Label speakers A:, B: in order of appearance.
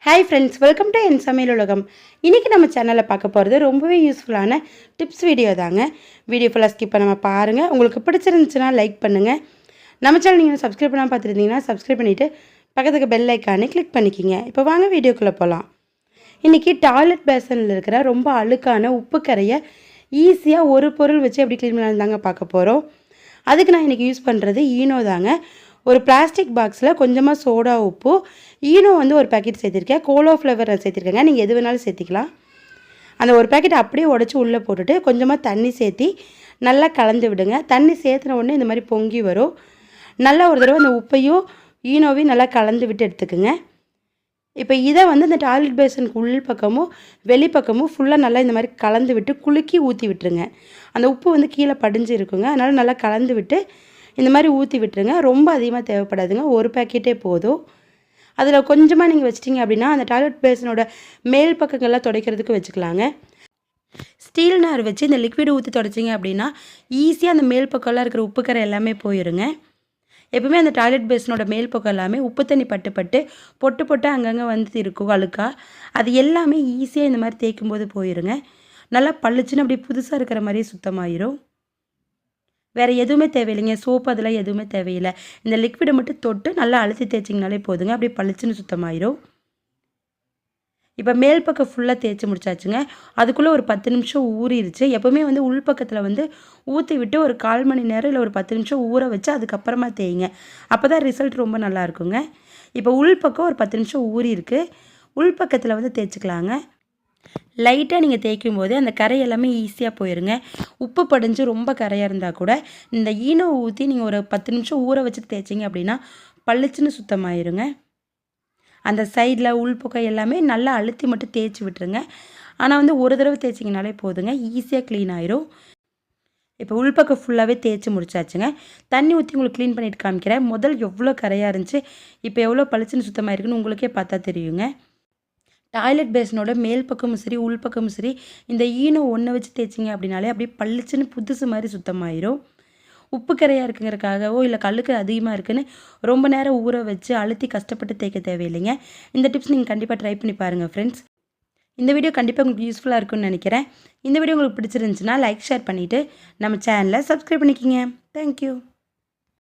A: Hi friends, welcome to என் சமையல் உலகம். இன்றைக்கி நம்ம சேனலில் பார்க்க போகிறது ரொம்பவே யூஸ்ஃபுல்லான டிப்ஸ் வீடியோ தாங்க. வீடியோ ஃபுல்லாக ஸ்கிப் பண்ணாமல் பாருங்கள். உங்களுக்கு பிடிச்சிருந்துச்சுன்னா லைக் பண்ணுங்கள். நம்ம சேனல் நீங்கள் சப்ஸ்கிரைப் பண்ணாமல் பார்த்துருந்தீங்கன்னா சப்ஸ்கிரைப் பண்ணிவிட்டு பக்கத்துக்கு பெல் ஐக்கானே கிளிக் பண்ணிக்கிங்க. இப்போ வாங்க வீடியோக்குள்ளே போகலாம். இன்றைக்கி டாய்லெட் பேசனில் இருக்கிற ரொம்ப அழுக்கான உப்பு கரையை ஈஸியாக ஒரு பொருள் வச்சு எப்படி க்ளீன் பண்ணலாம் தாங்க பார்க்க போகிறோம். அதுக்கு நான் இன்றைக்கி யூஸ் பண்ணுறது ஈனோ தாங்க. ஒரு பிளாஸ்டிக் பாக்ஸில் கொஞ்சமாக சோடா உப்பு, ஈனோ வந்து ஒரு பேக்கெட் சேர்த்திருக்கேன். கோலோ ஃப்ளவர் சேர்த்திருக்கேங்க. நீங்கள் எது வேணாலும் சேர்த்திக்கலாம். அந்த ஒரு பேக்கெட் அப்படியே உடச்சி உள்ளே போட்டுட்டு கொஞ்சமாக தண்ணி சேர்த்தி நல்லா கலந்து விடுங்க. தண்ணி சேர்த்துன உடனே இந்த மாதிரி பொங்கி வரும். நல்லா ஒரு தடவை அந்த உப்பையும் ஈனோவையும் நல்லா கலந்து விட்டு எடுத்துக்குங்க. இப்போ இதை வந்து இந்த டாய்லெட் பேசனுக்கு உள் பக்கமும் வெளிப்பக்கமும் ஃபுல்லாக நல்லா இந்த மாதிரி கலந்து விட்டு குலுக்கி ஊற்றி விட்டுருங்க. அந்த உப்பு வந்து கீழே படிஞ்சு இருக்குங்க. அதனால் நல்லா கலந்து விட்டு இந்த மாதிரி ஊற்றி விட்டுருங்க. ரொம்ப அதிகமாக தேவைப்படாதுங்க, ஒரு பேக்கெட்டே போதும். அதில் கொஞ்சமாக நீங்கள் வச்சிட்டிங்க அப்படின்னா அந்த டாய்லெட் பேசனோட மேல் பக்கங்கள்லாம் துடைக்கிறதுக்கு வச்சுக்கலாங்க. ஸ்டீல் நார் வச்சு இந்த லிக்விட் ஊற்றி துடைச்சிங்க அப்படின்னா ஈஸியாக அந்த மேல் பக்கம்லாம் இருக்கிற உப்புக்கரை எல்லாமே போயிடுங்க. எப்பவுமே அந்த டாய்லெட் பேசனோட மேல் பக்கம் எல்லாமே உப்பு தண்ணி பட்டு பட்டு பொட்டு பொட்டு அங்கங்கே வந்து இருக்கும் அழுக்கா. அது எல்லாமே ஈஸியாக இந்த மாதிரி தேய்க்கும் போது போயிடுங்க. நல்லா பளிச்சுன்னு அப்படியே புதுசாக இருக்கிற மாதிரியே சுத்தமாயிரும். வேறு எதுவுமே தேவையில்லைங்க. சோப்பு அதெல்லாம் எதுவுமே தேவையில்லை. இந்த லிக்விடை மட்டும் தொட்டு நல்லா அழுத்தி தேய்ச்சிங்கனாலே போதுங்க. அப்படியே பளிச்சுன்னு சுத்தமாயிரும். இப்போ மேல் பக்கம் ஃபுல்லாக தேய்ச்சி முடிச்சாச்சுங்க. அதுக்குள்ளே ஒரு 10 நிமிஷம் ஊறிடுச்சு. எப்போவுமே வந்து உள்பக்கத்தில் வந்து ஊற்றி விட்டு ஒரு 1/4 மணி நேரம் இல்லை ஒரு 10 நிமிஷம் ஊற வச்சு அதுக்கப்புறமா தேய்ங்க. அப்போ தான் ரிசல்ட் ரொம்ப நல்லா இருக்குங்க. இப்போ உள்பக்கம் ஒரு 10 நிமிஷம் ஊறி இருக்குது. உள்பக்கத்தில் வந்து தேய்ச்சிக்கலாங்க. லைட்டாக நீங்கள் தேய்க்கும் போதே அந்த கரை எல்லாமே ஈஸியாக போயிருங்க. உப்பு படிஞ்சு ரொம்ப கரையாக இருந்தால் கூட இந்த ஈனோ ஊற்றி நீங்கள் ஒரு 10 நிமிஷம் ஊற வச்சு தேய்ச்சிங்க அப்படின்னா பளிச்சுன்னு சுத்தமாயிருங்க. அந்த சைடில் உள்பக்கம் எல்லாமே நல்லா அழுத்தி மட்டும் தேய்ச்சி விட்டுருங்க. ஆனால் வந்து ஒரு தடவை தேய்ச்சிங்கனாலே போதுங்க, ஈஸியாக க்ளீன் ஆயிரும். இப்போ உள்பக்கம் ஃபுல்லாகவே தேய்ச்சி முடிச்சாச்சுங்க. தண்ணி ஊற்றி உங்களுக்கு க்ளீன் பண்ணிட்டு காமிக்கிறேன். முதல் எவ்வளோ கரையாக இருந்துச்சு, இப்போ எவ்வளோ பளிச்சுன்னு சுத்தமாயிருக்குன்னு உங்களுக்கே பார்த்தா தெரியுங்க. டாய்லெட் பேசனோட மேல் பக்கமும் சரி உள் பக்கமும் சரி இந்த ஈனோ ஒன்றை வச்சு தேய்ச்சிங்க அப்படின்னாலே அப்படியே பளிச்சுன்னு புதுசு மாதிரி சுத்தமாயிரும். உப்பு கரையாக இருக்குங்கிறக்காகவோ இல்லை கல்லுக்கு அதிகமாக இருக்குன்னு ரொம்ப நேரம் ஊற வச்சு அழுத்தி கஷ்டப்பட்டு தேய்க்க தேவையில்லைங்க. இந்த டிப்ஸ் நீங்கள் கண்டிப்பாக ட்ரை பண்ணி பாருங்கள் ஃப்ரெண்ட்ஸ். இந்த வீடியோ கண்டிப்பாக உங்களுக்கு யூஸ்ஃபுல்லாக இருக்கும்னு நினைக்கிறேன். இந்த வீடியோ உங்களுக்கு பிடிச்சிருந்துச்சுன்னா லைக் ஷேர் பண்ணிவிட்டு நம்ம சேனலை சப்ஸ்கிரைப் பண்ணிக்கிங்க. தேங்க்யூ.